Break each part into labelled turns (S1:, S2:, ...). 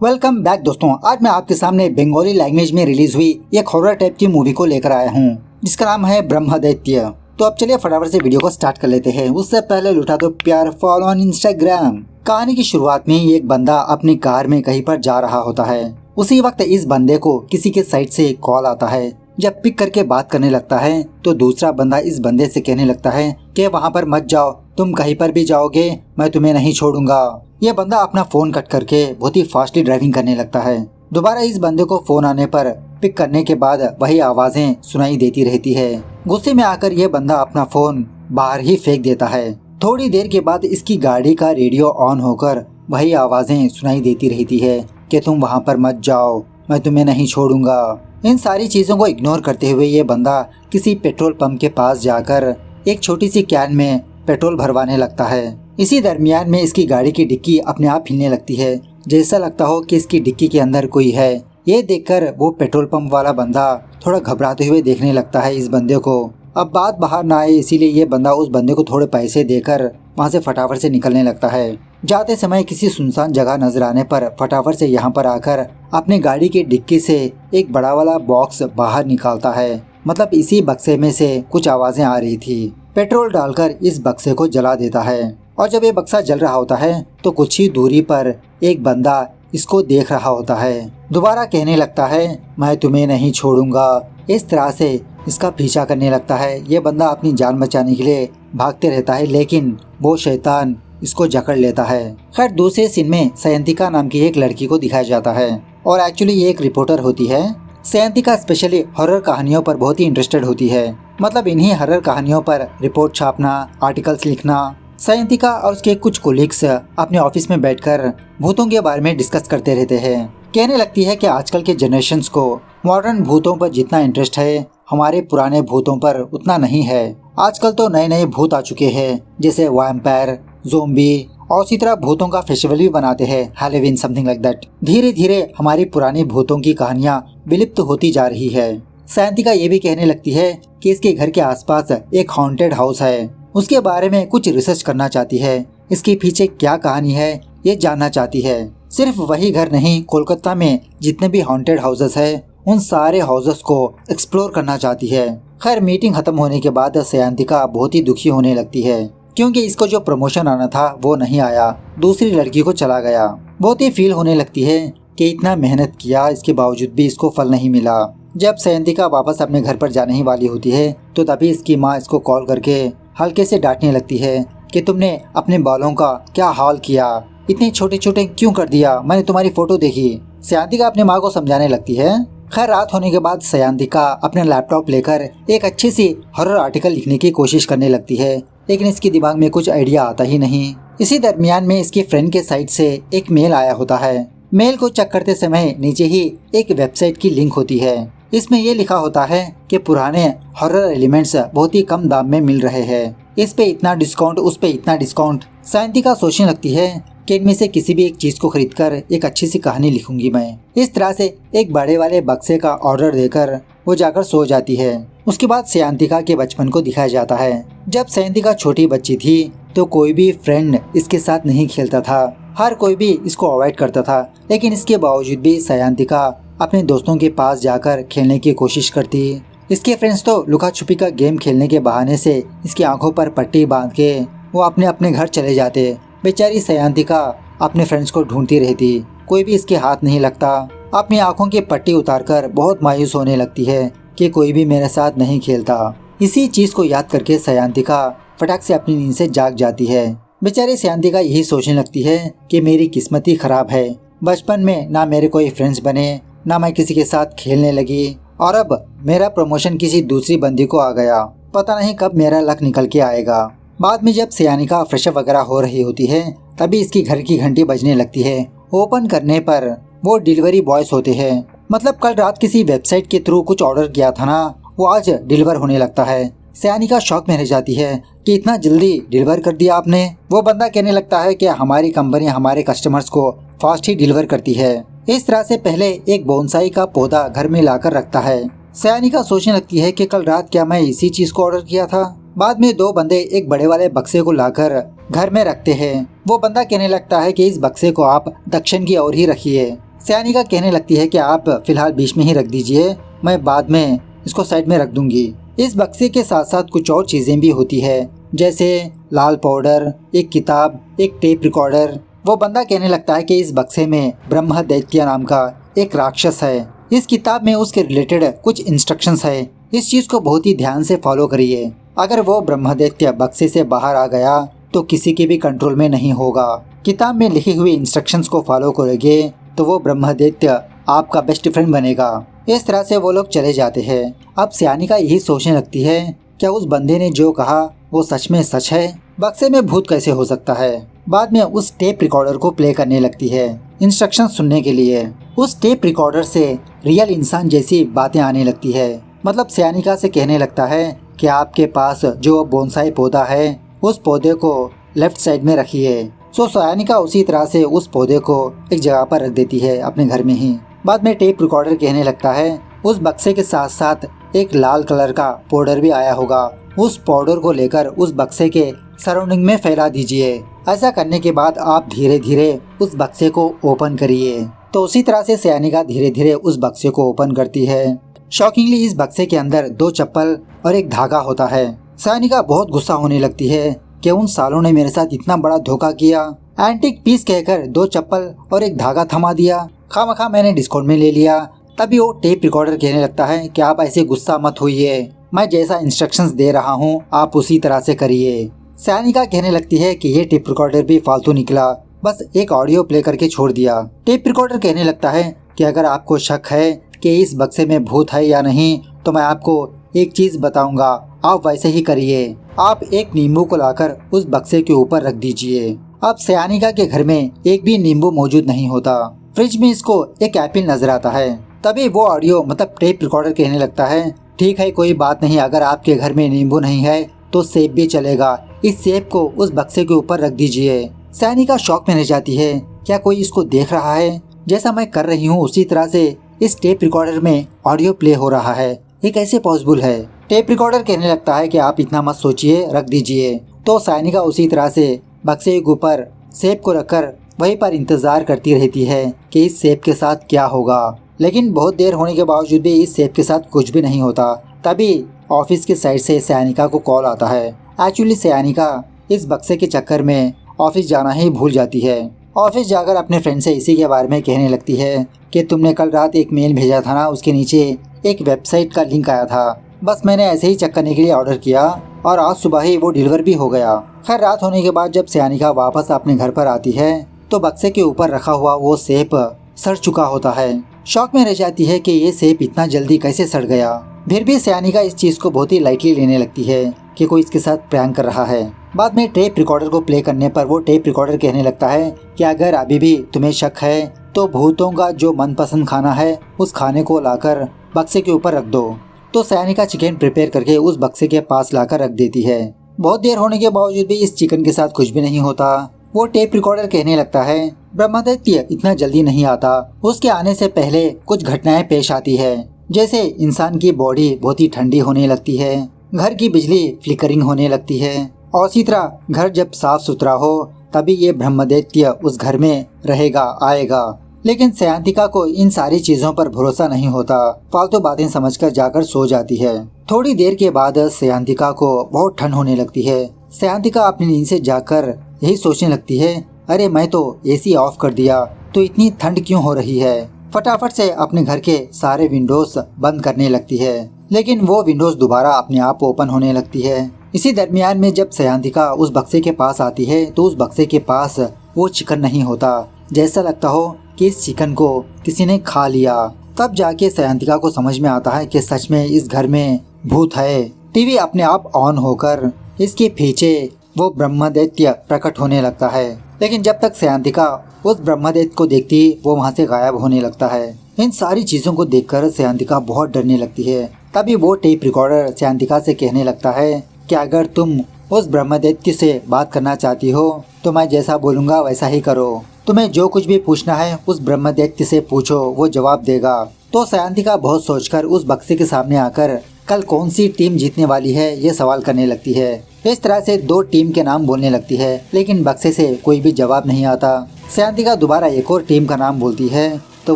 S1: Welcome back दोस्तों। आज मैं आपके सामने बंगाली लैंग्वेज में रिलीज हुई एक हॉरर टाइप की मूवी को लेकर आया हूँ जिसका नाम है ब्रह्मदैत्य। तो अब चलिए फटाफट से वीडियो को स्टार्ट कर लेते हैं। उससे पहले लुटा दो प्यार, फॉलो ऑन इंस्टाग्राम। कहानी की शुरुआत में ही एक बंदा अपनी कार में कहीं पर जा रहा होता है। उसी वक्त इस बंदे को किसी के साइड से कॉल आता है। जब पिक करके बात करने लगता है तो दूसरा बंदा इस बंदे से कहने लगता है कि वहाँ पर मत जाओ, तुम कहीं पर भी जाओगे मैं तुम्हें नहीं छोड़ूंगा। यह बंदा अपना फोन कट करके बहुत ही फास्टली ड्राइविंग करने लगता है। दोबारा इस बंदे को फोन आने पर पिक करने के बाद वही आवाजें सुनाई देती रहती है। गुस्से में आकर यह बंदा अपना फोन बाहर ही फेंक देता है। थोड़ी देर के बाद इसकी गाड़ी का रेडियो ऑन होकर वही आवाजें सुनाई देती रहती है कि तुम वहाँ पर मत जाओ, मैं तुम्हें नहीं छोड़ूंगा। इन सारी चीजों को इग्नोर करते हुए ये बंदा किसी पेट्रोल पंप के पास जाकर एक छोटी सी कैन में पेट्रोल भरवाने लगता है। इसी दरमियान में इसकी गाड़ी की डिक्की अपने आप हिलने लगती है, जैसा लगता हो कि इसकी डिक्की के अंदर कोई है। ये देखकर वो पेट्रोल पंप वाला बंदा थोड़ा घबराते हुए देखने लगता है इस बंदे को। अब बात बाहर ना आए इसीलिए ये बंदा उस बंदे को थोड़े पैसे देकर वहाँ से फटाफट से निकलने लगता है। जाते समय किसी सुनसान जगह नजर आने पर फटाफट से यहाँ पर आकर अपनी गाड़ी की डिक्की से एक बड़ा वाला बॉक्स बाहर निकालता है। मतलब इसी बक्से में से कुछ आवाजें आ रही थी। पेट्रोल डालकर इस बक्से को जला देता है और जब ये बक्सा जल रहा होता है तो कुछ ही दूरी पर एक बंदा इसको देख रहा होता है। दोबारा कहने लगता है मैं तुम्हें नहीं छोड़ूंगा। इस तरह से इसका पीछा करने लगता है। ये बंदा अपनी जान बचाने के लिए भागते रहता है लेकिन वो शैतान इसको जकड़ लेता है। खैर दूसरे सीन में सयंतिका नाम की एक लड़की को दिखाया जाता है और एक्चुअली ये एक रिपोर्टर होती है। सयंतिका स्पेशली हॉरर कहानियों पर बहुत ही इंटरेस्टेड होती है। मतलब इन्हीं हॉरर कहानियों पर रिपोर्ट छापना, आर्टिकल्स लिखना। सयंतिका और उसके कुछ कोलीग्स अपने ऑफिस में बैठकर भूतों के बारे में डिस्कस करते रहते हैं। कहने लगती है कि आजकल के जनरेशन्स को मॉडर्न भूतों पर जितना इंटरेस्ट है हमारे पुराने भूतों पर उतना नहीं है। आजकल तो नए नए भूत आ चुके हैं जैसे वैम्पायर, ज़ोंबी और इसी तरह भूतों का फेस्टिवल भी बनाते हैं, हैलोवीन समथिंग लाइक दैट। धीरे धीरे हमारी पुरानी भूतों की कहानियाँ विलुप्त होती जा रही है। सयंतिका ये भी कहने लगती है कि इसके घर के आसपास एक हॉन्टेड हाउस है, उसके बारे में कुछ रिसर्च करना चाहती है। इसके पीछे क्या कहानी है ये जानना चाहती है। सिर्फ वही घर नहीं, कोलकाता में जितने भी हॉन्टेड हाउसेस है उन सारे हाउसेस को एक्सप्लोर करना चाहती है। खैर मीटिंग खत्म होने के बाद सयंतिका बहुत ही दुखी होने लगती है क्योंकि इसको जो प्रमोशन आना था वो नहीं आया, दूसरी लड़की को चला गया। बहुत ही फील होने लगती है कि इतना मेहनत किया इसके बावजूद भी इसको फल नहीं मिला। जब सयंतिका वापस अपने घर पर जाने ही वाली होती है तो तभी इसकी माँ इसको कॉल करके हल्के से डांटने लगती है कि तुमने अपने बालों का क्या हाल किया, इतने छोटे छोटे क्यों कर दिया, मैंने तुम्हारी फोटो देखी। सयंतिका अपनी माँ को समझाने लगती है। खैर रात होने के बाद सयंतिका अपने लैपटॉप लेकर एक अच्छी सी हॉरर आर्टिकल लिखने की कोशिश करने लगती है लेकिन इसके दिमाग में कुछ आइडिया आता ही नहीं। इसी दरमियान में इसके फ्रेंड के साइड से एक मेल आया होता है। मेल को चेक करते समय नीचे ही एक वेबसाइट की लिंक होती है। इसमें ये लिखा होता है कि पुराने हॉरर एलिमेंट्स बहुत ही कम दाम में मिल रहे हैं, इस पे इतना डिस्काउंट, उस पे इतना डिस्काउंट। सयंतिका सोचने लगती है कि इनमें से किसी भी एक चीज को खरीदकर एक अच्छी सी कहानी लिखूंगी मैं। इस तरह से एक बड़े वाले बक्से का ऑर्डर देकर वो जाकर सो जाती है। उसके बाद सयंतिका के बचपन को दिखाया जाता है। जब सयंतिका छोटी बच्ची थी तो कोई भी फ्रेंड इसके साथ नहीं खेलता था, हर कोई भी इसको अवॉइड करता था, लेकिन इसके बावजूद भी सयंतिका अपने दोस्तों के पास जाकर खेलने की कोशिश करती। इसके फ्रेंड्स तो लुका छुपी का गेम खेलने के बहाने से इसकी आंखों पर पट्टी बांध के वो अपने अपने घर चले जाते। बेचारी सयंतिका अपने फ्रेंड्स को ढूंढती रहती, कोई भी इसके हाथ नहीं लगता। अपनी आंखों की पट्टी उतारकर बहुत मायूस होने लगती है कि कोई भी मेरे साथ नहीं खेलता। इसी चीज को याद करके सयंतिका फटाक से अपनी नींद से जाग जाती है। बेचारी सयंतिका यही सोचने लगती है कि मेरी किस्मत ही खराब है। बचपन में ना मेरे कोई फ्रेंड्स बने, ना मैं किसी के साथ खेलने लगी और अब मेरा प्रमोशन किसी दूसरी बंदी को आ गया। पता नहीं कब मेरा लक निकल के आएगा। बाद में जब सयंतिका फ्रेशअप वगैरह हो रही होती है तभी इसकी घर की घंटी बजने लगती है। ओपन करने पर वो डिलीवरी बॉयज होते हैं। मतलब कल रात किसी वेबसाइट के थ्रू कुछ ऑर्डर किया था ना, वो आज डिलीवर होने लगता है। सयंतिका शॉक में रह जाती है कि इतना जल्दी डिलीवर कर दिया आपने। वो बंदा कहने लगता है कि हमारी कंपनी हमारे कस्टमर्स को फास्ट ही डिलीवर करती है। इस तरह से पहले एक बोनसाई का पौधा घर में लाकर रखता है। सयंतिका सोचने लगती है कि कल रात क्या मैं इसी चीज को ऑर्डर किया था। बाद में दो बंदे एक बड़े वाले बक्से को लाकर घर में रखते हैं। वो बंदा कहने लगता है कि इस बक्से को आप दक्षिण की ओर ही रखिए। सयानिका कहने लगती है कि आप फिलहाल बीच में ही रख दीजिए, मैं बाद में इसको साइड में रख दूंगी। इस बक्से के साथ साथ कुछ और चीजें भी होती है, जैसे लाल पाउडर, एक किताब, एक टेप रिकॉर्डर। वो बंदा कहने लगता है कि इस बक्से में ब्रह्मदैत्य नाम का एक राक्षस है। इस किताब में उसके रिलेटेड कुछ इंस्ट्रक्शंस है, इस चीज को बहुत ही ध्यान से फॉलो करिए। अगर वो ब्रह्मदैत्य बक्से से बाहर आ गया तो किसी के भी कंट्रोल में नहीं होगा। किताब में लिखी हुई इंस्ट्रक्शंस को फॉलो करोगे तो वो ब्रह्मदैत्य आपका बेस्ट फ्रेंड बनेगा। इस तरह से वो लोग चले जाते हैं। अब सयानिका यही सोचने लगती है, क्या उस बंदे ने जो कहा वो सच में सच है? बक्से में भूत कैसे हो सकता है? बाद में उस टेप रिकॉर्डर को प्ले करने लगती है इंस्ट्रक्शन सुनने के लिए। उस टेप रिकॉर्डर से रियल इंसान जैसी बातें आने लगती है। मतलब सयानिका से कहने लगता है कि आपके पास जो बोनसाई पौधा है उस पौधे को लेफ्ट साइड में रखिए। सो सयानिका उसी तरह से उस पौधे को एक जगह पर रख देती है अपने घर में ही। बाद में टेप रिकॉर्डर कहने लगता है उस बक्से के साथ साथ एक लाल कलर का पाउडर भी आया होगा, उस पाउडर को लेकर उस बक्से के सराउंडिंग में फैला दीजिए। ऐसा करने के बाद आप धीरे धीरे उस बक्से को ओपन करिए। तो उसी तरह से सयानिका धीरे धीरे उस बक्से को ओपन करती है। शॉकिंगली इस बक्से के अंदर 2 चप्पल और एक धागा होता है। सयानिका बहुत गुस्सा होने लगती है कि उन सालों ने मेरे साथ इतना बड़ा धोखा किया। एंटीक पीस कहकर 2 चप्पल और एक धागा थमा दिया, खामखा मैंने डिस्काउंट में ले लिया। तभी वो टेप रिकॉर्डर कहने लगता है कि आप ऐसे गुस्सा मत होइए, मैं जैसा इंस्ट्रक्शंस दे रहा हूँ आप उसी तरह से करिए। सयानिका कहने लगती है कि ये टेप रिकॉर्डर भी फालतू निकला, बस एक ऑडियो प्ले करके छोड़ दिया। टेप रिकॉर्डर कहने लगता है कि अगर आपको शक है कि इस बक्से में भूत है या नहीं तो मैं आपको एक चीज बताऊंगा, आप वैसे ही करिए। आप एक नींबू को लाकर उस बक्से के ऊपर रख दीजिए। अब सयानिका के घर में एक भी नींबू मौजूद नहीं होता। फ्रिज में इसको एक एप्पल नजर आता है। तभी वो ऑडियो मतलब टेप रिकॉर्डर कहने लगता है, ठीक है कोई बात नहीं, अगर आपके घर में नींबू नहीं है तो सेब भी चलेगा, इस सेब को उस बक्से के ऊपर रख दीजिए। सयानिका शॉक में रह जाती है, क्या कोई इसको देख रहा है? जैसा मैं कर रही हूँ उसी तरह से इस टेप रिकॉर्डर में ऑडियो प्ले हो रहा है, ये कैसे पॉसिबल है? टेप रिकॉर्डर कहने लगता है कि आप इतना मत सोचिए, रख दीजिए। तो सयानिका उसी तरह से बक्से के ऊपर सेब को रखकर वहीं पर इंतजार करती रहती है कि इस सेब के साथ क्या होगा। लेकिन बहुत देर होने के बावजूद भी इस सेब के साथ कुछ भी नहीं होता। तभी ऑफिस के साइड से सयानिका को कॉल आता है। एक्चुअली सयानिका इस बक्से के चक्कर में ऑफिस जाना ही भूल जाती है। ऑफिस जाकर अपने फ्रेंड से इसी के बारे में कहने लगती है कि तुमने कल रात एक मेल भेजा था ना, उसके नीचे एक वेबसाइट का लिंक आया था, बस मैंने ऐसे ही चेक करने के लिए ऑर्डर किया और आज सुबह ही वो डिलीवर भी हो गया। खैर रात होने के बाद जब सयानिका वापस अपने घर पर आती है तो बक्से के ऊपर रखा हुआ वो सेब सड़ चुका होता है। शॉक में रह जाती है कि ये सेब इतना जल्दी कैसे सड़ गया। फिर भी सयानिका इस चीज को बहुत ही लाइटली लेने लगती है कि कोई इसके साथ प्रैंक कर रहा है। बाद में टेप रिकॉर्डर को प्ले करने पर वो टेप रिकॉर्डर कहने लगता है कि अगर अभी भी तुम्हें शक है तो भूतों का जो मनपसंद खाना है उस खाने को लाकर बक्से के ऊपर रख दो। तो सयानिका चिकन प्रिपेयर करके उस बक्से के पास लाकर रख देती है। बहुत देर होने के बावजूद भी इस चिकन के साथ कुछ भी नहीं होता। वो टेप रिकॉर्डर कहने लगता है ब्रह्मदैत्य इतना जल्दी नहीं आता, उसके आने से पहले कुछ घटनाएं पेश आती है, जैसे इंसान की बॉडी बहुत ही ठंडी होने लगती है, घर की बिजली फ्लिकरिंग होने लगती है और इसी तरह घर जब साफ सुथरा हो तभी ये ब्रह्मदैत्य उस घर में रहेगा आएगा। लेकिन सयानिका को इन सारी चीजों पर भरोसा नहीं होता, फालतू बातें समझकर जाकर सो जाती है। थोड़ी देर के बाद सयानिका को बहुत ठंड होने लगती है। सयानिका अपनी नींद से जाकर यही सोचने लगती है, अरे मैं तो एसी ऑफ कर दिया तो इतनी ठंड क्यों हो रही है। फटाफट से अपने घर के सारे विंडोज बंद करने लगती है, लेकिन वो विंडोज दोबारा अपने आप ओपन होने लगती है। इसी दरमियान में जब सयानिका उस बक्से के पास आती है तो उस बक्से के पास वो चिकन नहीं होता, जैसा लगता हो कि इस चिकन को किसी ने खा लिया। तब जाके सयानिका को समझ में आता है कि सच में इस घर में भूत है। टीवी अपने आप ऑन होकर इसके पीछे वो ब्रह्मदैत्य प्रकट होने लगता है, लेकिन जब तक सयानिका उस ब्रह्मदैत्य को देखती वो वहाँ से गायब होने लगता है। इन सारी चीजों को देखकर सयानिका बहुत डरने लगती है। तभी वो टेप रिकॉर्डर सयानिका से कहने लगता है कि अगर तुम उस ब्रह्मदैत्य से बात करना चाहती हो तो मैं जैसा बोलूँगा वैसा ही करो, तुम्हें जो कुछ भी पूछना है उस ब्रह्मदैत्य से पूछो, वो जवाब देगा। तो सयानिका बहुत सोचकर उस बक्से के सामने आकर कल कौन सी टीम जीतने वाली है ये सवाल करने लगती है। इस तरह से 2 टीम के नाम बोलने लगती है, लेकिन बक्से से कोई भी जवाब नहीं आता। सयानिका दोबारा एक और टीम का नाम बोलती है तो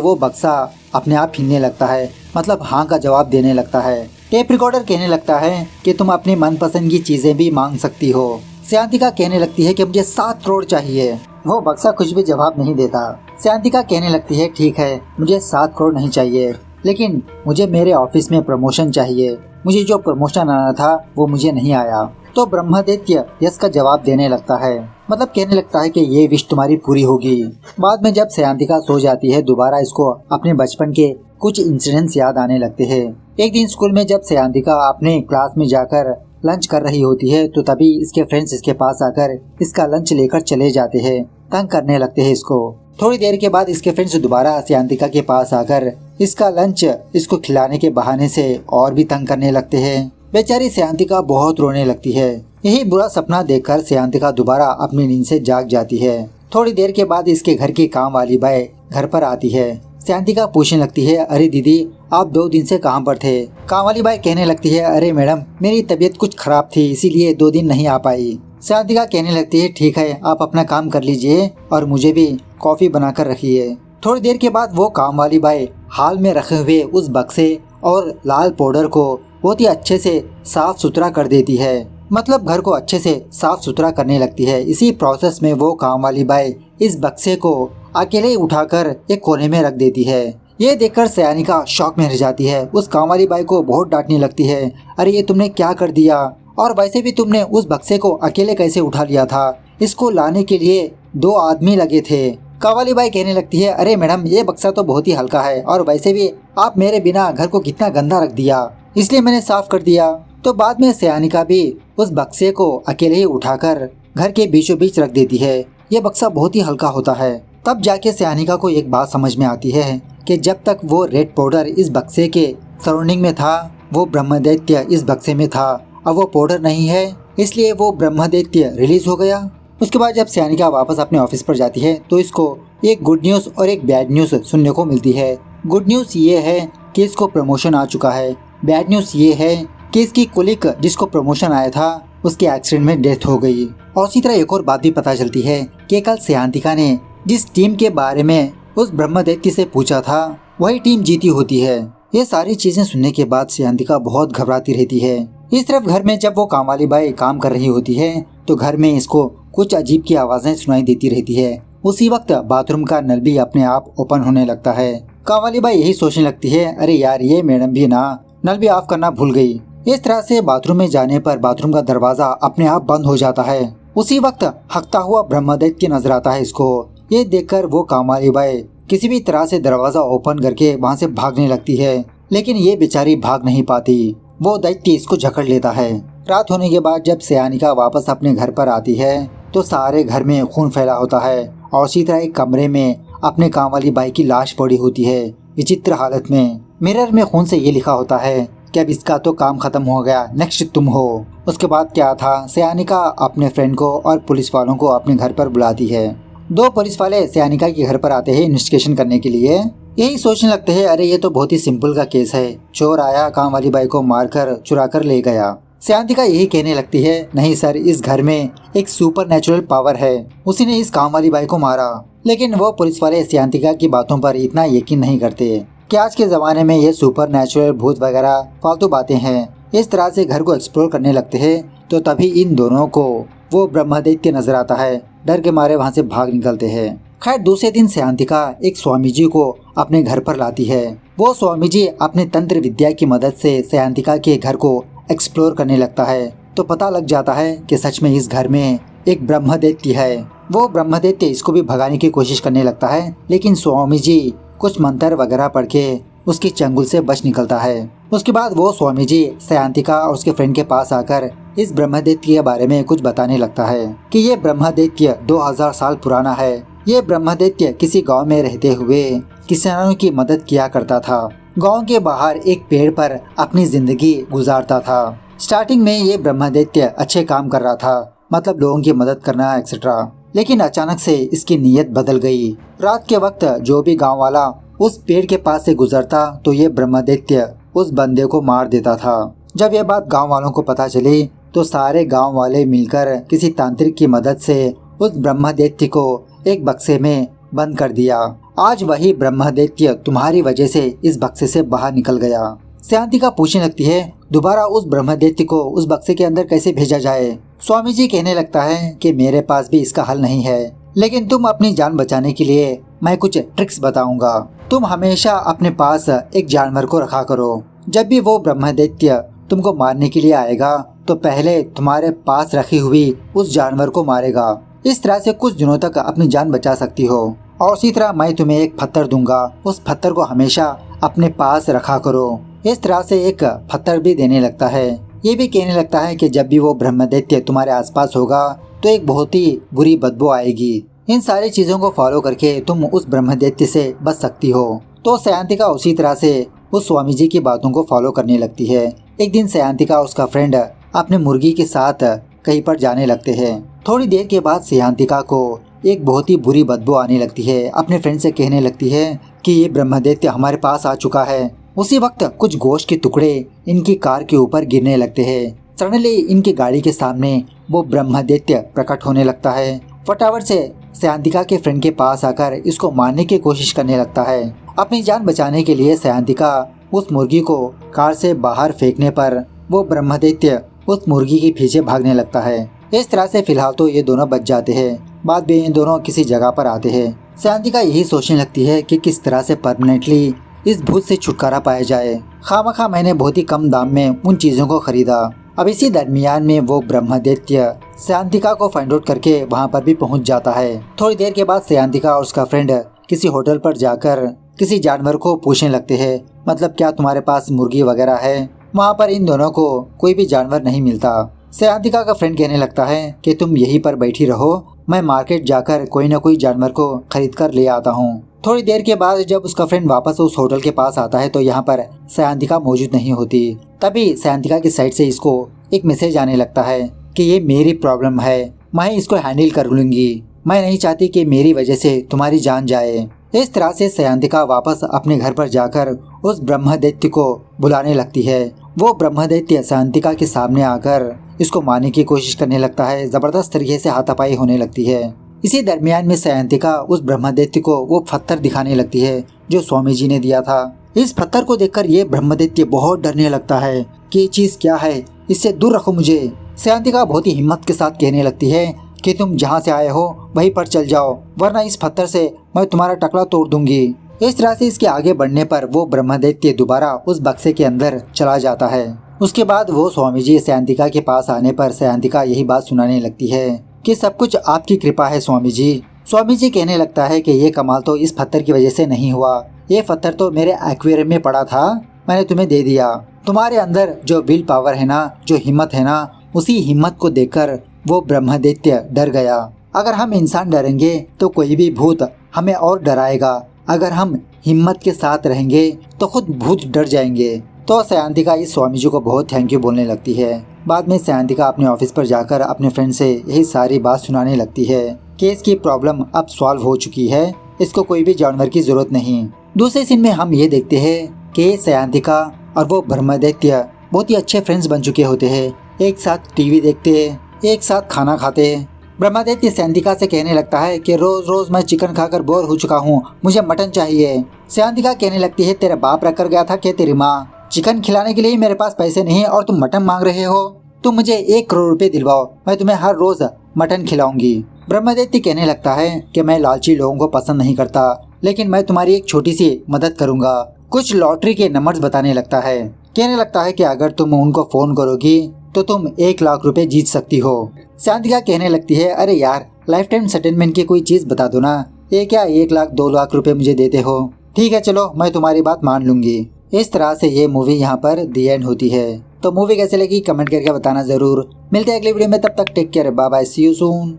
S1: वो बक्सा अपने आप हिलने लगता है, मतलब हाँ का जवाब देने लगता है। टेप रिकॉर्डर कहने लगता है कि तुम अपनी मनपसंद की चीजें भी मांग सकती हो। सयांतिका कहने लगती है कि मुझे 7 करोड़ चाहिए। वो बक्सा कुछ भी जवाब नहीं देता। सयांतिका कहने लगती है ठीक है, मुझे 7 करोड़ नहीं चाहिए, लेकिन मुझे मेरे ऑफिस में प्रमोशन चाहिए। मुझे जो प्रमोशन आना था वो मुझे नहीं आया। तो ब्रह्मदैत्य यस का जवाब देने लगता है, मतलब कहने लगता है कि ये विश तुम्हारी पूरी होगी। बाद में जब सयांतिका सो जाती है, दोबारा इसको अपने बचपन के कुछ इंसिडेंट्स याद आने लगते हैं। एक दिन स्कूल में जब सयांतिका अपने क्लास में जाकर लंच कर रही होती है, तो तभी इसके फ्रेंड्स इसके पास आकर इसका लंच लेकर चले जाते हैं, तंग करने लगते हैं इसको। थोड़ी देर के बाद इसके फ्रेंड्स दोबारा सयांतिका के पास आकर इसका लंच इसको खिलाने के बहाने से और भी तंग करने लगते हैं। बेचारी सयांतिका बहुत रोने लगती है। यही बुरा सपना देखकर सयांतिका दोबारा अपनी नींद से जाग जाती है। थोड़ी देर के बाद इसके घर की काम वाली बाई घर पर आती है। सयांतिका पूछने लगती है, अरे दीदी आप 2 दिन से कहाँ पर थे? काम वाली बाई कहने लगती है, अरे मैडम मेरी तबीयत कुछ खराब थी, इसीलिए 2 दिन नहीं आ पाई। सयांतिका कहने लगती है ठीक है, आप अपना काम कर लीजिए और मुझे भी कॉफी बनाकर रखिए। थोड़ी देर के बाद वो काम वाली बाई हाल में रखे हुए उस बक्से और लाल पाउडर को बहुत ही अच्छे से साफ सुथरा कर देती है, मतलब घर को अच्छे से साफ सुथरा करने लगती है। इसी प्रोसेस में वो काम वाली बाई इस बक्से को अकेले ही उठाकर एक कोने में रख देती है। ये देखकर सयानिका शॉक में रह जाती है। उस काम वाली बाई को बहुत डांटने लगती है, अरे ये तुमने क्या कर दिया, और वैसे भी तुमने उस बक्से को अकेले कैसे उठा लिया था? इसको लाने के लिए 2 आदमी लगे थे। काम वाली बाई कहने लगती है, अरे मैडम ये बक्सा तो बहुत ही हल्का है, और वैसे भी आप मेरे बिना घर को कितना गंदा रख दिया, इसलिए मैंने साफ कर दिया। तो बाद में सयानिका भी उस बक्से को अकेले ही उठाकर घर के बीचों बीच रख देती है। ये बक्सा बहुत ही हल्का होता है। तब जाके सयानिका को एक बात समझ में आती है कि जब तक वो रेड पाउडर इस बक्से के सराउंडिंग में था, वो ब्रह्मदैत्य इस बक्से में था। अब वो पाउडर नहीं है, इसलिए वो ब्रह्मदैत्य रिलीज हो गया। उसके बाद जब सयानिका वापस अपने ऑफिस पर जाती है, तो इसको एक गुड न्यूज़ और एक बैड न्यूज़ सुनने को मिलती है। गुड न्यूज़ ये है कि इसको प्रमोशन आ चुका है। बैड न्यूज़ ये है कि इसकी कोलिक जिसको प्रमोशन आया था उसके एक्सीडेंट में डेथ हो गई। और इसी तरह एक और बात भी पता चलती है कि कल सयांतिका ने जिस टीम के बारे में उस ब्रह्मदैत्य से पूछा था, वही टीम जीती होती है। ये सारी चीजें सुनने के बाद सयांतिका बहुत घबराती रहती है। इस तरफ घर में जब वो काम वाली बाई काम कर रही होती है, तो घर में इसको कुछ अजीब की आवाजें सुनाई देती रहती है। उसी वक्त बाथरूम का नल भी अपने आप ओपन होने लगता है। काम वाली बाई यही सोचने लगती है, अरे यार ये मैडम भी ना नल भी ऑफ करना भूल गई। इस तरह से बाथरूम में जाने पर बाथरूम का दरवाजा अपने आप बंद हो जाता है। उसी वक्त हकता हुआ ब्रह्मदैत्य नजर आता है इसको। ये देखकर वो काम वाली बाई किसी भी तरह से दरवाजा ओपन करके वहाँ से भागने लगती है, लेकिन ये बेचारी भाग नहीं पाती। वो दैत्य इसको जकड़ लेता है। रात होने के बाद जब सयानिका वापस अपने घर पर आती है, तो सारे घर में खून फैला होता है, और इसी तरह एक कमरे में अपने काम वाली बाई की लाश पड़ी होती है विचित्र हालत में। मिरर में खून से ये लिखा होता है कि अब इसका तो काम खत्म हो गया, नेक्स्ट तुम हो। उसके बाद क्या था, सयानिका अपने फ्रेंड को और पुलिस वालों को अपने घर पर बुलाती है। 2 पुलिस वाले सयानिका के घर पर आते हैं इन्वेस्टिगेशन करने के लिए। यही सोचने लगते हैं, अरे ये तो बहुत ही सिंपल का केस है, चोर आया काम वाली बाई को मारकर चुरा कर ले गया। सयांतिका यही कहने लगती है, नहीं सर, इस घर में एक सुपर नेचुरल पावर है, उसी ने इस काम वाली बाई को मारा। लेकिन वो पुलिस वाले सयांतिका की बातों पर इतना यकीन नहीं करते कि आज के ज़माने में ये सुपर नेचुरल भूत वगैरह फालतू बातें हैं। इस तरह से घर को एक्सप्लोर करने लगते हैं, तो तभी इन दोनों को वो ब्रह्मदैत्य नजर आता है। डर के मारे वहाँ से भाग निकलते हैं। खैर दूसरे दिन सयांतिका एक स्वामी जी को अपने घर पर लाती है। वो स्वामी जी अपने तंत्र विद्या की मदद से सयांतिका के घर को एक्सप्लोर करने लगता है, तो पता लग जाता है कि सच में इस घर में एक ब्रह्मदैत्य है। वो ब्रह्मदैत्य इसको भी भगाने की कोशिश करने लगता है, लेकिन स्वामी जी कुछ मंत्र वगैरह पढ़ के उसकी चंगुल से बच निकलता है। उसके बाद वो स्वामी जी सयांतिका और उसके फ्रेंड के पास आकर इस ब्रह्मदैत्य के बारे में कुछ बताने लगता है कि ये ब्रह्मदैत्य 2000 साल पुराना है। ये ब्रह्मदैत्य किसी गांव में रहते हुए किसानों की मदद किया करता था। गांव के बाहर एक पेड़ पर अपनी जिंदगी गुजारता था। स्टार्टिंग में ये ब्रह्मदैत्य अच्छे काम कर रहा था, मतलब लोगों की मदद करना एक्सेट्रा। लेकिन अचानक से इसकी नीयत बदल गई। रात के वक्त जो भी गांव वाला उस पेड़ के पास से गुजरता, तो ये ब्रह्मदैत्य उस बंदे को मार देता था। जब यह बात गांव वालों को पता चली, तो सारे गांव वाले मिलकर किसी तांत्रिक की मदद से उस ब्रह्मदैत्य को एक बक्से में बंद कर दिया आज वही ब्रह्मदैत्य तुम्हारी वजह से इस बक्से से बाहर निकल गया। सयांतिका पूछने लगती है दोबारा उस ब्रह्मदैत्य को उस बक्से के अंदर कैसे भेजा जाए। स्वामी जी कहने लगता है कि मेरे पास भी इसका हल नहीं है, लेकिन तुम अपनी जान बचाने के लिए मैं कुछ ट्रिक्स बताऊंगा। तुम हमेशा अपने पास एक जानवर को रखा करो। जब भी वो ब्रह्मदैत्य तुमको मारने के लिए आएगा तो पहले तुम्हारे पास रखी हुई उस जानवर को मारेगा। इस तरह से कुछ दिनों तक अपनी जान बचा सकती हो। और उसी तरह मैं तुम्हें एक पत्थर दूंगा, उस पत्थर को हमेशा अपने पास रखा करो। इस तरह से एक पत्थर भी देने लगता है। ये भी कहने लगता है कि जब भी वो ब्रह्मदैत्य तुम्हारे आसपास होगा तो एक बहुत ही बुरी बदबू आएगी। इन सारी चीजों को फॉलो करके तुम उस ब्रह्मदैत्य से बच सकती हो। तो सयांतिका उसी तरह से उस स्वामी जी की बातों को फॉलो करने लगती है। एक दिन सयांतिका और उसका फ्रेंड अपने मुर्गी के साथ कहीं पर जाने लगते हैं। थोड़ी देर के बाद सयांतिका को एक बहुत ही बुरी बदबू आने लगती है। अपने फ्रेंड से कहने लगती है कि ये ब्रह्मदैत्य हमारे पास आ चुका है। उसी वक्त कुछ गोश्त के टुकड़े इनकी कार के ऊपर गिरने लगते हैं। सडनली इनकी गाड़ी के सामने वो ब्रह्मदैत्य प्रकट होने लगता है। फटाफट से सयांतिका के फ्रेंड के पास आकर इसको मारने की कोशिश करने लगता है। अपनी जान बचाने के लिए सयांतिका उस मुर्गी को कार से बाहर फेंकने पर वो ब्रह्मदैत्य उस मुर्गी के पीछे भागने लगता है। इस तरह से फिलहाल तो ये दोनों बच जाते हैं। बाद में इन दोनों किसी जगह पर आते हैं। सयांतिका यही सोचने लगती है कि किस तरह से परमानेंटली इस भूत से छुटकारा पाया जाए। खामखा मैंने बहुत ही कम दाम में उन चीजों को खरीदा। अब इसी दरमियान में वो ब्रह्मदैत्य सयांतिका को फाइंड आउट करके वहाँ पर भी पहुँच जाता है। थोड़ी देर के बाद सयांतिका और उसका फ्रेंड किसी होटल पर जाकर किसी जानवर को पूछने लगते हैं, मतलब क्या तुम्हारे पास मुर्गी वगैरह है। वहाँ पर इन दोनों को कोई भी जानवर नहीं मिलता। सयांतिका का फ्रेंड कहने लगता है कि तुम यहीं पर बैठी रहो, मैं मार्केट जाकर कोई न कोई जानवर को खरीद कर ले आता हूँ। थोड़ी देर के बाद जब उसका फ्रेंड वापस उस होटल के पास आता है तो यहाँ पर सयांतिका मौजूद नहीं होती। तभी सयांतिका की साइड से इसको एक मैसेज आने लगता है कि ये मेरी प्रॉब्लम है, मैं इसको हैंडल कर लूंगी, मैं नहीं चाहती कि मेरी वजह से तुम्हारी जान जाए। इस तरह से सयांतिका वापस अपने घर पर जाकर उस ब्रह्मदैत्य को बुलाने लगती है। वो ब्रह्मदैत्य सयांतिका के सामने आकर इसको मारने की कोशिश करने लगता है। जबरदस्त तरीके से हाथापाई होने लगती है। इसी दरमियान में सयांतिका उस ब्रह्मदैत्य को वो पत्थर दिखाने लगती है जो स्वामी जी ने दिया था। इस पत्थर को देखकर ये ब्रह्मदैत्य बहुत डरने लगता है कि ये चीज क्या है, इससे दूर रखो मुझे। सयांतिका बहुत ही हिम्मत के साथ कहने लगती है कि तुम जहाँ से आए हो वहीं पर चल जाओ, वरना इस पत्थर से मैं तुम्हारा टकला तोड़ दूंगी। इस तरह से इसके आगे बढ़ने पर वो ब्रह्मदैत्य दोबारा उस बक्से के अंदर चला जाता है। उसके बाद वो स्वामी जी सयांतिका के पास आने पर सयांतिका यही बात सुनाने लगती है कि सब कुछ आपकी कृपा है स्वामी जी। स्वामी जी कहने लगता है कि ये कमाल तो इस पत्थर की वजह से नहीं हुआ, ये पत्थर तो मेरे एक्वेरियम में पड़ा था, मैंने तुम्हें दे दिया। तुम्हारे अंदर जो विल पावर है ना, जो हिम्मत है ना, उसी हिम्मत को देखकर वो ब्रह्मदैत्य डर गया। अगर हम इंसान डरेंगे तो कोई भी भूत हमें और डराएगा, अगर हम हिम्मत के साथ रहेंगे तो खुद भूत डर जाएंगे। तो सयांतिका इस स्वामी जी को बहुत थैंक यू बोलने लगती है। बाद में सयांतिका अपने ऑफिस पर जाकर अपने फ्रेंड से यही सारी बात सुनाने लगती है कि इसकी प्रॉब्लम अब सॉल्व हो चुकी है, इसको कोई भी जानवर की जरूरत नहीं। दूसरे सीन में हम ये देखते हैं कि सयांतिका और वो ब्रह्मदैत्य बहुत ही अच्छे फ्रेंड्स बन चुके होते हैं। एक साथ टीवी देखते हैं, एक साथ खाना खाते हैं। ब्रह्मदैत्य सयांतिका से कहने लगता है कि रोज रोज मैं चिकन खाकर बोर हो चुका हूँ, मुझे मटन चाहिए। सयांतिका कहने लगती है तेरा बाप रख कर गया था कि तेरी माँ, चिकन खिलाने के लिए मेरे पास पैसे नहीं है और तुम मटन मांग रहे हो। तुम मुझे 1 करोड़ रुपए दिलवाओ, मैं तुम्हें हर रोज मटन खिलाऊंगी। ब्रह्मदैत्य कहने लगता है कि मैं लालची लोगों को पसंद नहीं करता, लेकिन मैं तुम्हारी एक छोटी सी मदद करूंगा। कुछ लॉटरी के नंबर्स बताने लगता है। कहने लगता है कि अगर तुम उनको फोन करोगी तो तुम 1 लाख रुपए जीत सकती हो। सयांतिका कहने लगती है अरे यार, लाइफ टाइम सेटलमेंट की कोई चीज बता दो ना, ये क्या 1 लाख 2 लाख रुपए मुझे देते हो। ठीक है चलो, मैं तुम्हारी बात मान लूंगी। इस तरह से ये मूवी यहाँ पर दी एंड होती है। तो मूवी कैसे लगी कमेंट करके बताना जरूर। मिलते हैं अगली वीडियो में, तब तक take care, bye bye, see you soon.